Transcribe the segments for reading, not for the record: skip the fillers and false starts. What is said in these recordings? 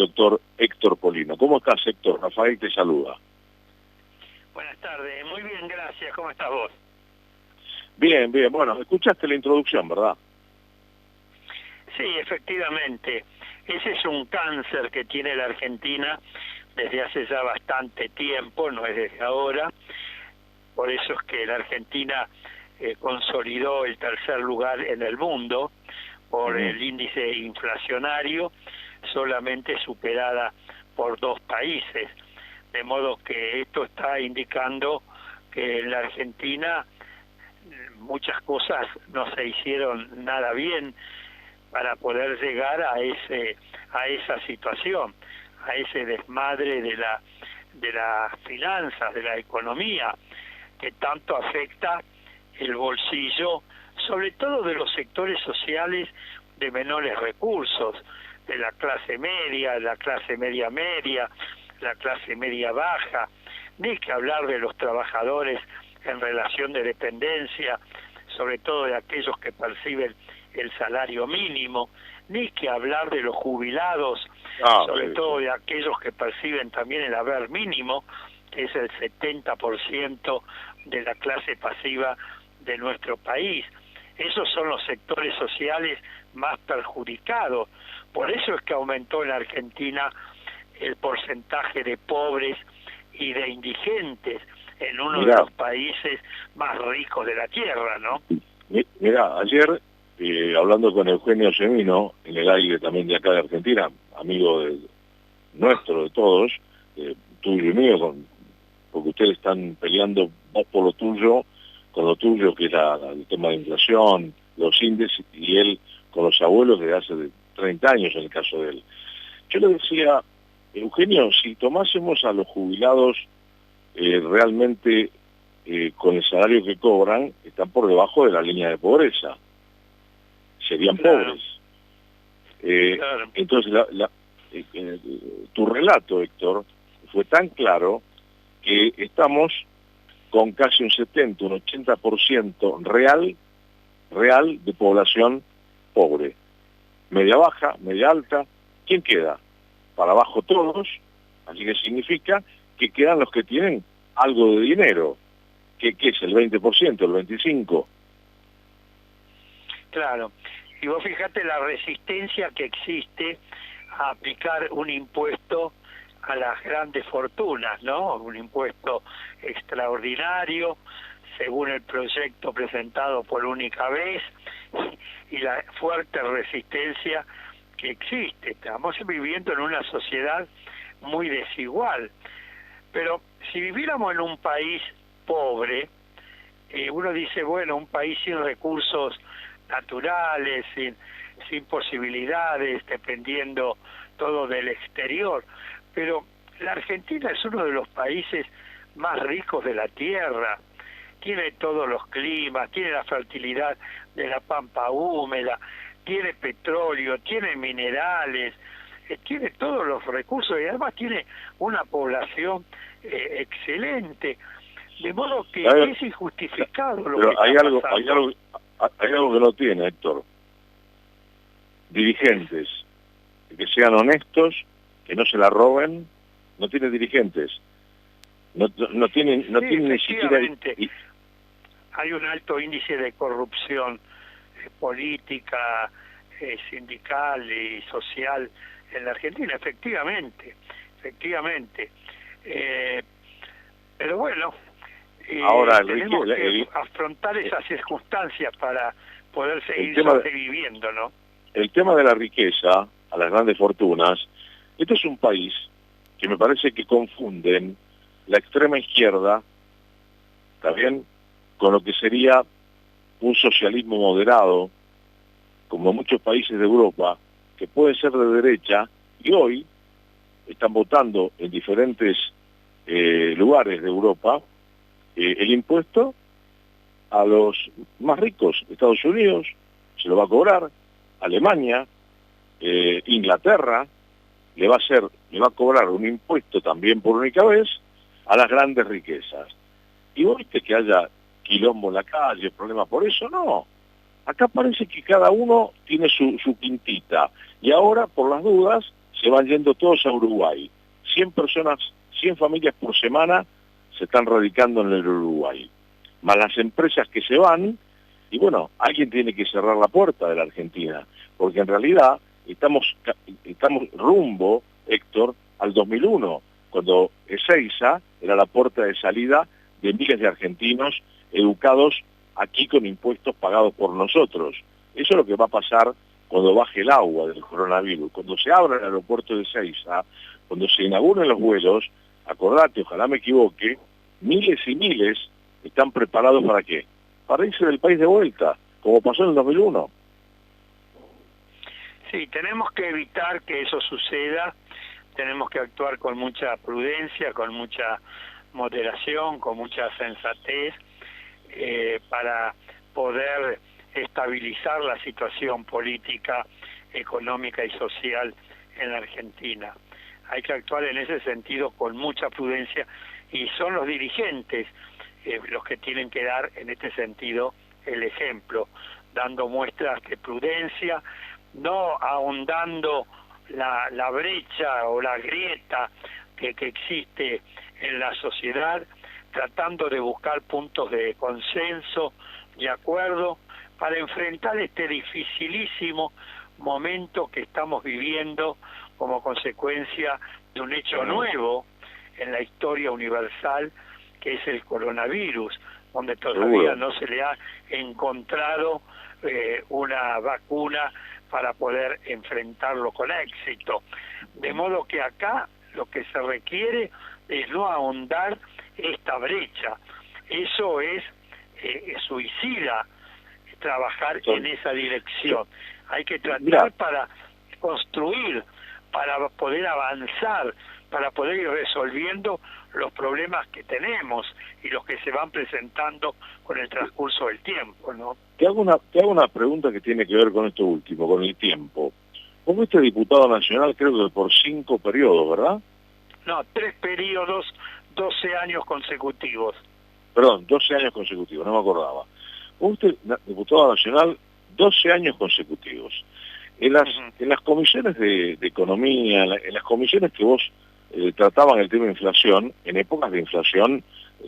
doctor Héctor Polino. ¿Cómo estás, Héctor? Rafael te saluda. Buenas tardes, muy bien, gracias. ¿Cómo estás vos? Bien, bien. Bueno, escuchaste la introducción, ¿verdad? Sí, efectivamente. Ese es un cáncer que tiene la Argentina desde hace ya bastante tiempo, no es desde ahora. Por eso es que la Argentina consolidó el tercer lugar en el mundo por el índice inflacionario, solamente superada por 2 países. De modo que esto está indicando que en la Argentina muchas cosas no se hicieron nada bien para poder llegar a esa situación, a ese desmadre de las finanzas, de la economía, que tanto afecta el bolsillo, sobre todo de los sectores sociales de menores recursos, de la clase media, la clase media, la clase media baja, ni que hablar de los trabajadores en relación de dependencia, sobre todo de aquellos que perciben el salario mínimo, ni que hablar de los jubilados, sobre todo de aquellos que perciben también el haber mínimo, que es el 70% de la clase pasiva de nuestro país. Esos son los sectores sociales más perjudicados. Por eso es que aumentó en la Argentina el porcentaje de pobres y de indigentes en uno de los países más ricos de la tierra, ¿no? Mirá, ayer, hablando con Eugenio Semino, en el aire también de acá de Argentina, amigo nuestro, de todos, tuyo y mío, porque ustedes están peleando vos por lo tuyo, con lo tuyo que era el tema de inflación, los índices, y él con los abuelos desde hace 30 años en el caso de él. Yo le decía, Eugenio, si tomásemos a los jubilados realmente con el salario que cobran, están por debajo de la línea de pobreza. Serían pobres. Entonces, tu relato, Héctor, fue tan claro que estamos con casi un 70, un 80% real de población pobre. Media baja, media alta, ¿quién queda? Para abajo todos, así que significa que quedan los que tienen algo de dinero, que es el 20%, el 25%. Claro, y vos fíjate la resistencia que existe a aplicar un impuesto a las grandes fortunas, ¿no? Un impuesto extraordinario, según el proyecto presentado por única vez, y la fuerte resistencia que existe. Estamos viviendo en una sociedad muy desigual, pero si viviéramos en un país pobre, uno dice, bueno, un país sin recursos naturales, sin posibilidades, dependiendo todo del exterior, pero la Argentina es uno de los países más ricos de la tierra, tiene todos los climas, tiene la fertilidad de la pampa húmeda, tiene petróleo, tiene minerales, tiene todos los recursos y además tiene una población excelente, de modo que es injustificado lo que hay está algo, pasando. hay algo que no tiene, Héctor. Dirigentes que sean honestos, que no se la roben, no tiene dirigentes. No tienen ni siquiera... Hay un alto índice de corrupción política, sindical y social en la Argentina, efectivamente. Pero bueno, ahora tenemos que afrontar esas circunstancias para poder seguir sobreviviendo, ¿no? El tema de la riqueza a las grandes fortunas, este es un país que me parece que confunden la extrema izquierda, ¿está bien?, con lo que sería un socialismo moderado, como muchos países de Europa, que pueden ser de derecha, y hoy están votando en diferentes lugares de Europa el impuesto a los más ricos. Estados Unidos se lo va a cobrar, Alemania, Inglaterra, le va a cobrar un impuesto también por única vez a las grandes riquezas. Y vos viste que haya quilombo en la calle, problemas por eso, no. Acá parece que cada uno tiene su quintita. Y ahora, por las dudas, se van yendo todos a Uruguay. 100 personas, 100 familias por semana se están radicando en el Uruguay. Más las empresas que se van, y bueno, alguien tiene que cerrar la puerta de la Argentina, porque en realidad estamos rumbo, Héctor, al 2001, cuando Ezeiza era la puerta de salida de miles de argentinos educados aquí con impuestos pagados por nosotros. Eso es lo que va a pasar cuando baje el agua del coronavirus, cuando se abra el aeropuerto de Ezeiza, cuando se inauguren los vuelos. Acordate, ojalá me equivoque, miles y miles están preparados ¿para qué? Para irse del país de vuelta, como pasó en el 2001. Sí, tenemos que evitar que eso suceda, tenemos que actuar con mucha prudencia, con mucha moderación, con mucha sensatez, para poder estabilizar la situación política, económica y social en la Argentina. Hay que actuar en ese sentido con mucha prudencia y son los dirigentes los que tienen que dar en este sentido el ejemplo, dando muestras de prudencia, no ahondando la brecha o la grieta que existe en la sociedad, tratando de buscar puntos de consenso, de acuerdo, para enfrentar este dificilísimo momento que estamos viviendo como consecuencia de un hecho nuevo en la historia universal, que es el coronavirus, donde todavía no se le ha encontrado una vacuna para poder enfrentarlo con éxito. De modo que acá lo que se requiere es no ahondar esta brecha. Eso es suicida, trabajar en esa dirección. Hay que tratar para construir, para poder avanzar, para poder ir resolviendo los problemas que tenemos y los que se van presentando con el transcurso del tiempo, ¿no? Te hago una pregunta que tiene que ver con esto último, con el tiempo. Vos fuiste diputado nacional, creo que por 5 periodos, ¿verdad? No, 3 periodos, 12 años consecutivos. Perdón, 12 años consecutivos, no me acordaba. Vos fuiste diputado nacional 12 años consecutivos. En las comisiones de economía, en las comisiones que vos trataban el tema de inflación, en épocas de inflación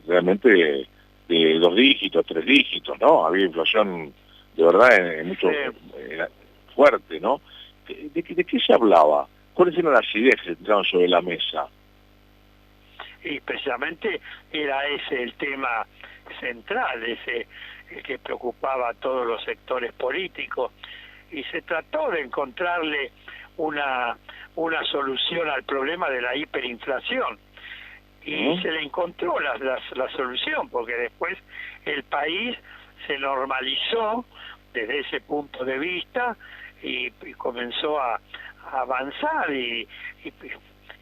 realmente de 2 dígitos, 3 dígitos, ¿no? Había inflación de verdad en mucho fuerte, ¿no? ¿De qué se hablaba? ¿Cuáles eran las ideas que se tiraban sobre la mesa? Y precisamente era ese el tema central, ese el que preocupaba a todos los sectores políticos, y se trató de encontrarle una solución al problema de la hiperinflación, y se le encontró la solución, porque después el país se normalizó desde ese punto de vista y comenzó a avanzar y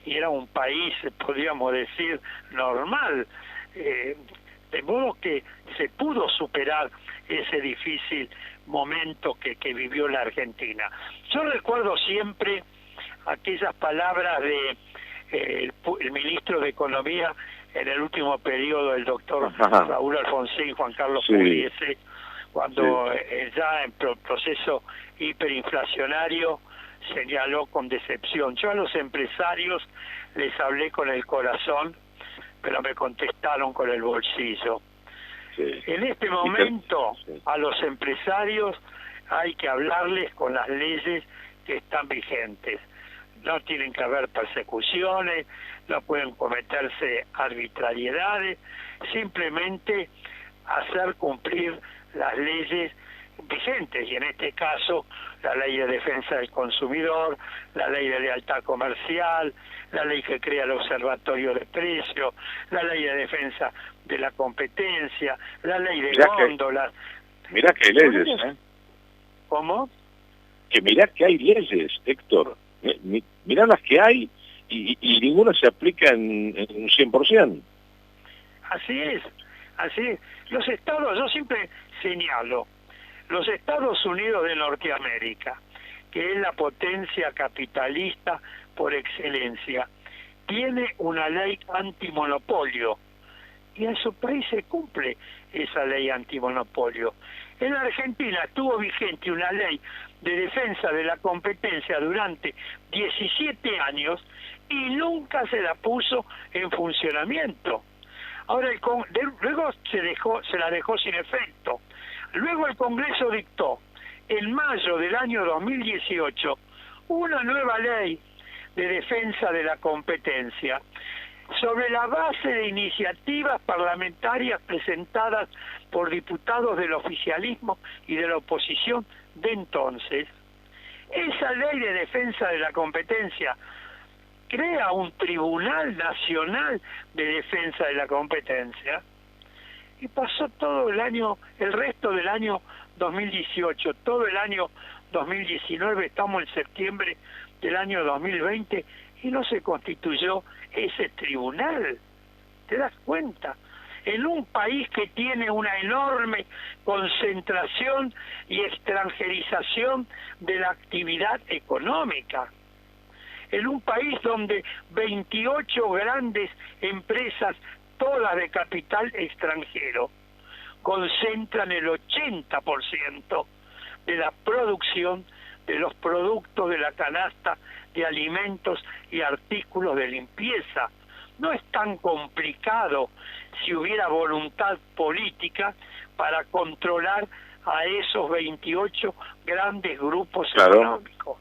era un país, podríamos decir, normal, de modo que se pudo superar ese difícil momento que vivió la Argentina. Yo recuerdo siempre aquellas palabras de el ministro de Economía en el último periodo, el doctor Raúl Alfonsín, Juan Carlos Pugliese, cuando ya en proceso hiperinflacionario señaló con decepción: yo a los empresarios les hablé con el corazón, pero me contestaron con el bolsillo. En este momento a los empresarios hay que hablarles con las leyes que están vigentes. No tienen que haber persecuciones, no pueden cometerse arbitrariedades, simplemente hacer cumplir las leyes vigentes, y en este caso la ley de defensa del consumidor, la ley de lealtad comercial, la ley que crea el observatorio de precios, la ley de defensa de la competencia, la ley de góndolas. Mirá que hay leyes, ¿eh? ¿Cómo? Que mirá que hay leyes, Héctor. Mirá las que hay y ninguna se aplica en un 100%. Así es, así es. Los estados, yo siempre señalo, los Estados Unidos de Norteamérica, que es la potencia capitalista por excelencia, tiene una ley antimonopolio y en su país se cumple esa ley antimonopolio. En la Argentina estuvo vigente una ley de defensa de la competencia durante 17 años y nunca se la puso en funcionamiento. Ahora luego se la dejó sin efecto. Luego el Congreso dictó en mayo del año 2018 una nueva ley de defensa de la competencia sobre la base de iniciativas parlamentarias presentadas por diputados del oficialismo y de la oposición de entonces. Esa ley de defensa de la competencia crea un Tribunal Nacional de Defensa de la Competencia y pasó todo el resto del año 2018, todo el año 2019, estamos en septiembre del año 2020 y no se constituyó ese tribunal. ¿Te das cuenta? En un país que tiene una enorme concentración y extranjerización de la actividad económica, en un país donde 28 grandes empresas, todas de capital extranjero, concentran el 80% de la producción de los productos de la canasta de alimentos y artículos de limpieza. No es tan complicado si hubiera voluntad política para controlar a esos 28 grandes grupos económicos.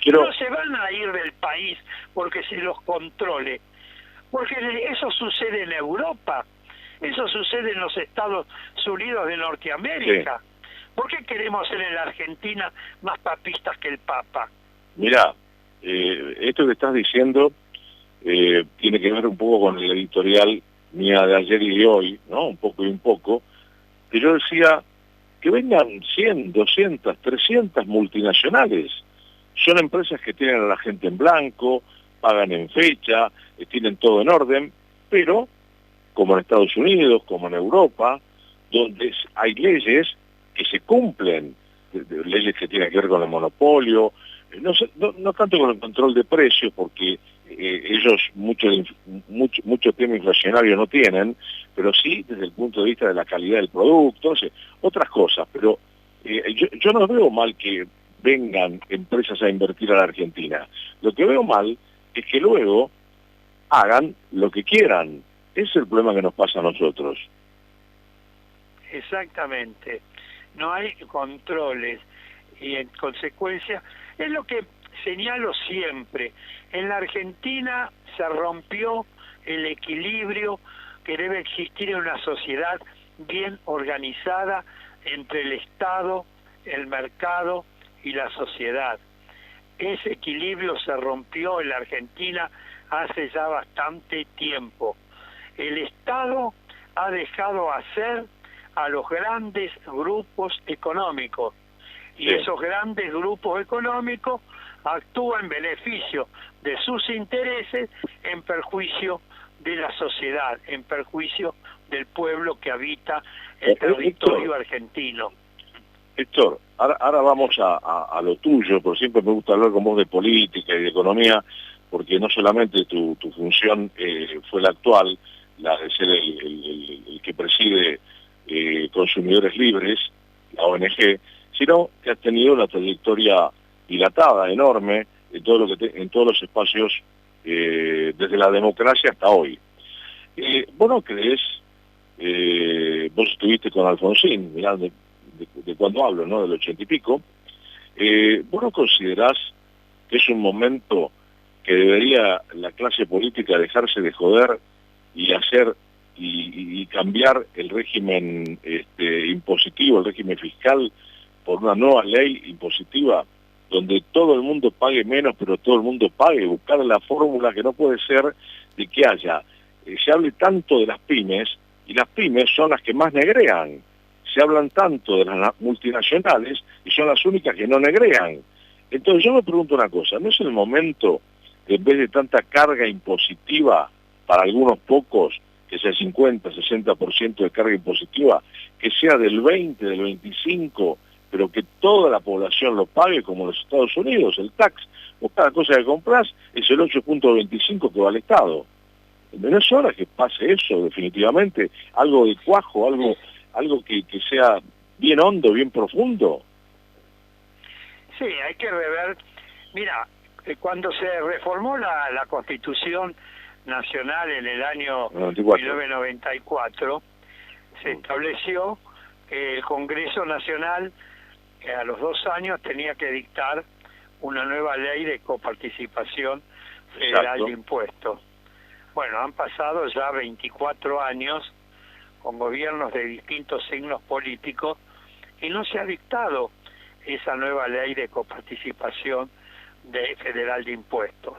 No se van a ir del país porque se los controle, porque eso sucede en Europa, eso sucede en los Estados Unidos de Norteamérica. Sí. ¿Por qué queremos ser en la Argentina más papistas que el Papa? Mirá, esto que estás diciendo tiene que ver un poco con el editorial mía de ayer y de hoy, ¿no? Un poco y un poco, que yo decía que vengan 100, 200, 300 multinacionales. Son empresas que tienen a la gente en blanco, pagan en fecha, tienen todo en orden, pero como en Estados Unidos, como en Europa, donde hay leyes que se cumplen, leyes que tienen que ver con el monopolio, no tanto con el control de precios, porque ellos mucho tema inflacionario no tienen, pero sí desde el punto de vista de la calidad del producto, otras cosas, pero yo no veo mal que vengan empresas a invertir a la Argentina. Lo que veo mal es que luego hagan lo que quieran. Ese es el problema que nos pasa a nosotros. Exactamente. No hay controles y en consecuencia es lo que señalo siempre. En la Argentina se rompió el equilibrio que debe existir en una sociedad bien organizada entre el Estado, el mercado y la sociedad. Ese equilibrio se rompió en la Argentina hace ya bastante tiempo. El Estado ha dejado hacer a los grandes grupos económicos y esos grandes grupos económicos actúan en beneficio de sus intereses en perjuicio de la sociedad, en perjuicio del pueblo que habita el territorio argentino. Héctor, ahora vamos a lo tuyo, porque siempre me gusta hablar con vos de política y de economía, porque no solamente tu función fue la actual, la de ser el que preside Consumidores Libres, la ONG, sino que has tenido una trayectoria dilatada, enorme, en todos los espacios, desde la democracia hasta hoy. ¿Vos no creés, vos estuviste con Alfonsín, mirá de cuando hablo, ¿no? Del 80 y pico, ¿vos no considerás que es un momento que debería la clase política dejarse de joder y hacer y cambiar el régimen impositivo, el régimen fiscal, por una nueva ley impositiva donde todo el mundo pague menos, pero todo el mundo pague, buscar la fórmula que no puede ser de que haya, se hable tanto de las pymes, y las pymes son las que más negrean, se hablan tanto de las multinacionales, y son las únicas que no negrean. Entonces yo me pregunto una cosa, ¿no es el momento, en vez de tanta carga impositiva para algunos pocos, que sea 50, 60% de carga impositiva, que sea del 20, del 25%, pero que toda la población lo pague como en los Estados Unidos, el tax, o cada cosa que compras es el 8.25 que va al Estado? no es hora que pase eso, definitivamente, algo de cuajo, algo que sea bien hondo, bien profundo. Sí, hay que rever. Mira, cuando se reformó la Constitución Nacional en el año 1994, se estableció que el Congreso Nacional a los 2 años tenía que dictar una nueva ley de coparticipación federal de impuestos. Bueno, han pasado ya 24 años con gobiernos de distintos signos políticos y no se ha dictado esa nueva ley de coparticipación federal de impuestos.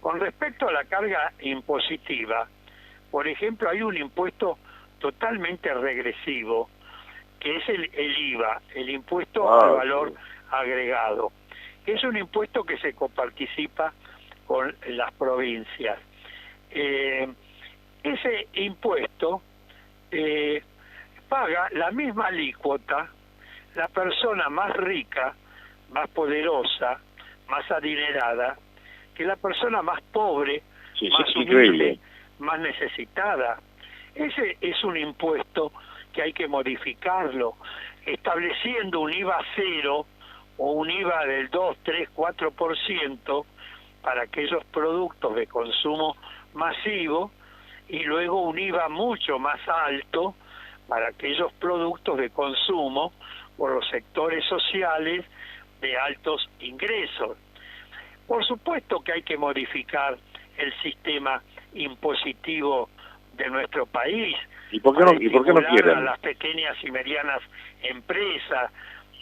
Con respecto a la carga impositiva, por ejemplo, hay un impuesto totalmente regresivo, que es el IVA, el impuesto al valor agregado. Es un impuesto que se coparticipa con las provincias. Ese impuesto paga la misma alícuota la persona más rica, más poderosa, más adinerada, que la persona más pobre, más humilde, más necesitada. Ese es un impuesto que hay que modificarlo, estableciendo un IVA cero o un IVA del 2, 3, 4% para aquellos productos de consumo masivo y luego un IVA mucho más alto para aquellos productos de consumo por los sectores sociales de altos ingresos. Por supuesto que hay que modificar el sistema impositivo de nuestro país. ¿Y por qué no quieren? A las pequeñas y medianas empresas,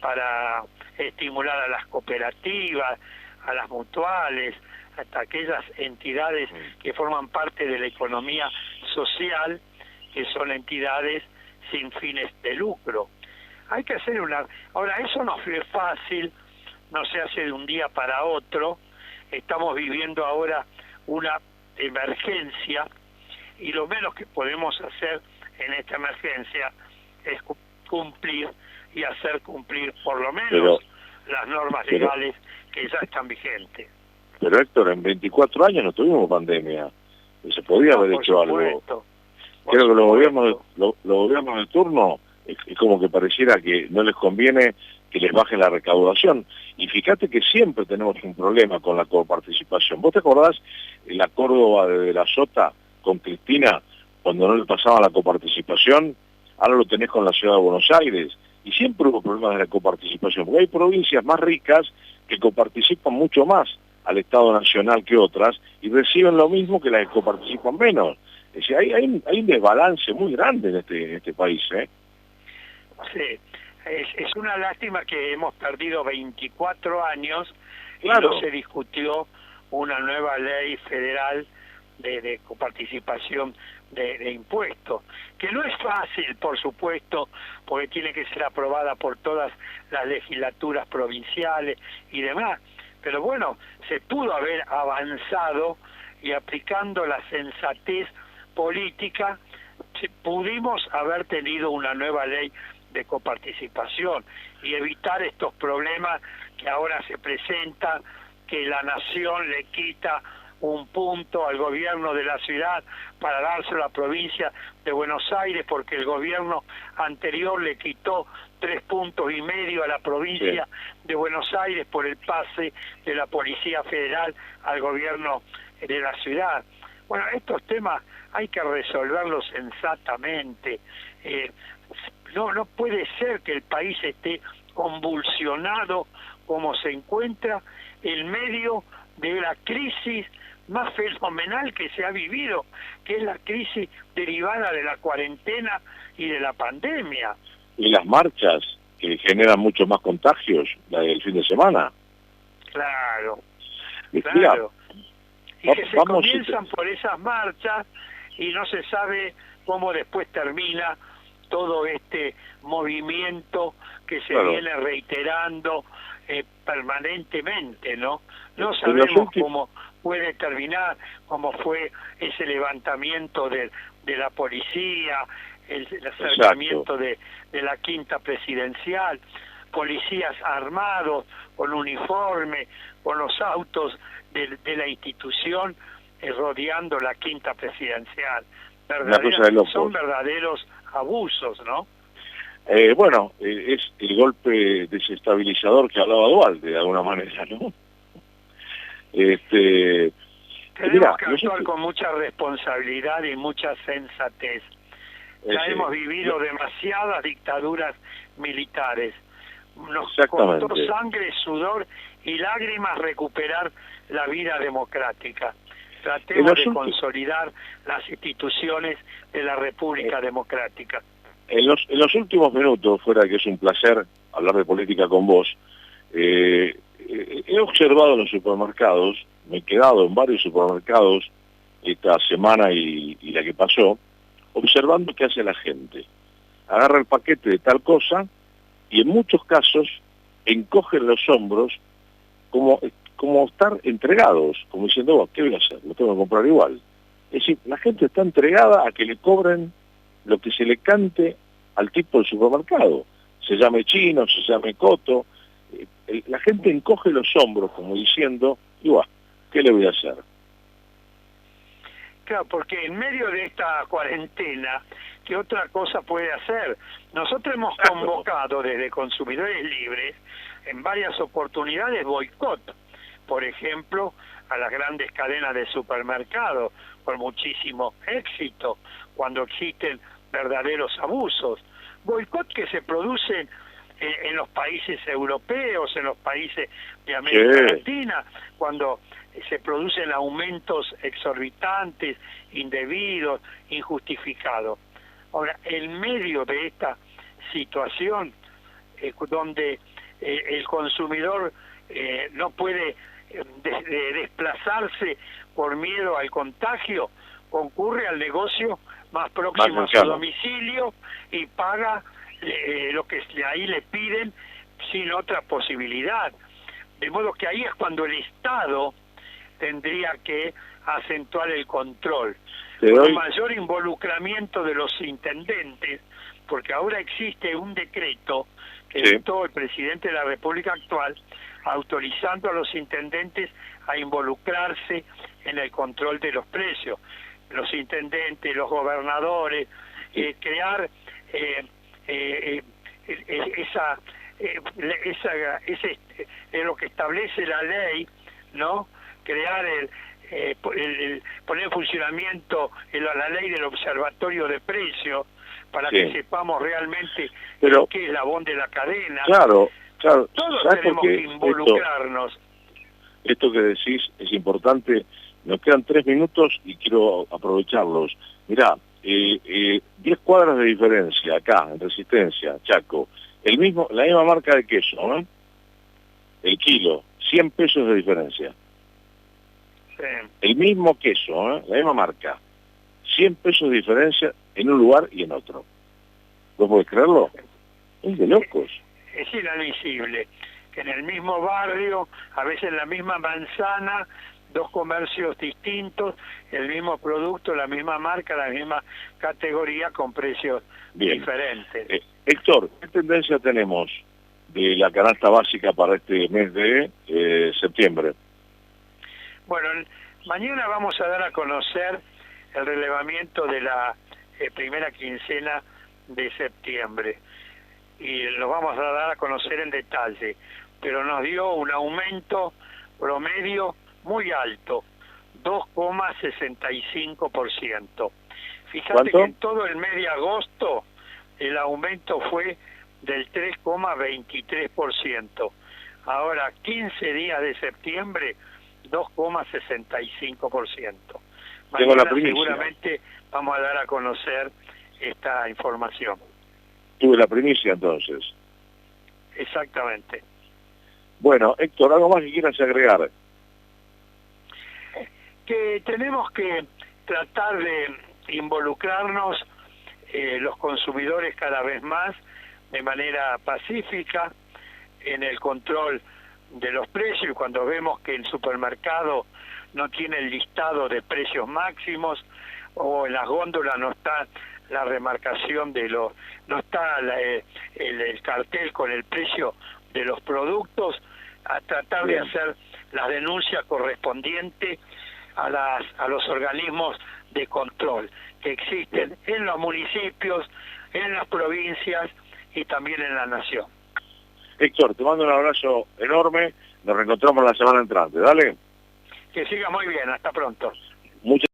para estimular a las cooperativas, a las mutuales, hasta aquellas entidades que forman parte de la economía social, que son entidades sin fines de lucro. Hay que hacer Ahora, eso no es fácil, no se hace de un día para otro. Estamos viviendo ahora una emergencia y lo menos que podemos hacer en esta emergencia es cumplir y hacer cumplir por lo menos las normas legales que ya están vigentes. Pero Héctor, en 24 años no tuvimos pandemia. Se podía haber hecho algo. Creo que los gobiernos de turno es como que pareciera que no les conviene que les baje la recaudación. Y fíjate que siempre tenemos un problema con la coparticipación. ¿Vos te acordás la Córdoba de la Sota con Cristina, cuando no le pasaba la coparticipación? Ahora lo tenés con la Ciudad de Buenos Aires. Y siempre hubo problemas de la coparticipación, porque hay provincias más ricas que coparticipan mucho más al Estado Nacional que otras y reciben lo mismo que las que coparticipan menos. Es decir, hay un desbalance muy grande en este país, ¿eh? Sí, es una lástima que hemos perdido 24 años y claro. no se discutió una nueva ley federal de coparticipación de impuestos, que no es fácil, por supuesto, porque tiene que ser aprobada por todas las legislaturas provinciales y demás, pero bueno, se pudo haber avanzado y aplicando la sensatez política pudimos haber tenido una nueva ley de coparticipación y evitar estos problemas que ahora se presentan, que la nación le quita un punto al gobierno de la ciudad para dárselo a la provincia de Buenos Aires porque el gobierno anterior le quitó 3,5 puntos a la provincia de Buenos Aires por el pase de la Policía Federal al gobierno de la ciudad. Bueno, estos temas hay que resolverlos sensatamente. No puede ser que el país esté convulsionado como se encuentra en medio de la crisis más fenomenal que se ha vivido, que es la crisis derivada de la cuarentena y de la pandemia. Y las marchas que generan mucho más contagios, la del fin de semana. Claro, claro. Y que se comienzan por esas marchas y no se sabe cómo después termina todo este movimiento que se viene reiterando permanentemente, ¿no? No sabemos cómo puede terminar, cómo fue ese levantamiento de la policía, el acercamiento de la quinta presidencial, policías armados, con uniforme, con los autos de la institución, rodeando la quinta presidencial. Son verdaderos abusos, ¿no? Bueno, es el golpe desestabilizador que hablaba Dualde, de alguna manera, ¿no? Tenemos que actuar con mucha responsabilidad y mucha sensatez. Ya hemos vivido demasiadas dictaduras militares. Nos costó sangre, sudor y lágrimas recuperar la vida democrática. Tratemos de consolidar las instituciones de la República Democrática. En los últimos minutos, fuera que es un placer hablar de política con vos, he observado en los supermercados, me he quedado en varios supermercados esta semana y la que pasó, observando qué hace la gente. Agarra el paquete de tal cosa y en muchos casos encogen los hombros como estar entregados, como diciendo, oh, ¿qué voy a hacer? Lo tengo que comprar igual. Es decir, la gente está entregada a que le cobren lo que se le cante al tipo del supermercado. Se llame chino, se llame coto. La gente encoge los hombros como diciendo, igual, ¿qué le voy a hacer? Claro, porque en medio de esta cuarentena, ¿qué otra cosa puede hacer? Nosotros hemos convocado desde Consumidores Libres en varias oportunidades boicot, por ejemplo, a las grandes cadenas de supermercados, con muchísimo éxito, cuando existen verdaderos abusos. Boicot que se producen en los países europeos, en los países de América Latina, cuando se producen aumentos exorbitantes, indebidos, injustificados. Ahora, en medio de esta situación, donde el consumidor no puede desplazarse por miedo al contagio, concurre al negocio más próximo a su domicilio y paga lo que ahí le piden sin otra posibilidad. De modo que ahí es cuando el Estado tendría que acentuar el control. Con un mayor involucramiento de los intendentes, porque ahora existe un decreto que dictó el presidente de la República actual, autorizando a los intendentes a involucrarse en el control de los precios. Los intendentes, los gobernadores, crear lo que establece la ley, ¿no? Crear poner en funcionamiento la ley del observatorio de precios para que sepamos realmente qué es la voz de la cadena. Claro. Todos tenemos que involucrarnos. Esto que decís es importante. Nos quedan 3 minutos y quiero aprovecharlos. Mirá, 10 cuadras de diferencia acá, en Resistencia, Chaco. La misma marca de queso, ¿no? El kilo, 100 pesos de diferencia. Sí. El mismo queso, la misma marca. 100 pesos de diferencia en un lugar y en otro. ¿Vos podés creerlo? Es de locos. Es inadmisible que en el mismo barrio, a veces en la misma manzana, 2 comercios distintos, el mismo producto, la misma marca, la misma categoría con precios diferentes. Héctor, ¿qué tendencia tenemos de la canasta básica para este mes de septiembre? Bueno, mañana vamos a dar a conocer el relevamiento de la primera quincena de septiembre y lo vamos a dar a conocer en detalle, pero nos dio un aumento promedio muy alto, 2,65%. Fíjate que en todo el mes de agosto el aumento fue del 3,23%. Ahora, 15 días de septiembre, 2,65%. Mañana seguramente vamos a dar a conocer esta información. Tuve la primicia entonces. Exactamente. Bueno, Héctor, ¿algo más que quieras agregar? Que tenemos que tratar de involucrarnos los consumidores cada vez más de manera pacífica en el control de los precios, y cuando vemos que el supermercado no tiene el listado de precios máximos o en las góndolas no está la remarcación no está el cartel con el precio de los productos, a tratar de hacer las denuncias correspondientes a los organismos de control que existen en los municipios, en las provincias y también en la nación. Héctor, te mando un abrazo enorme, nos reencontramos la semana entrante, dale. Que siga muy bien, hasta pronto. Muchas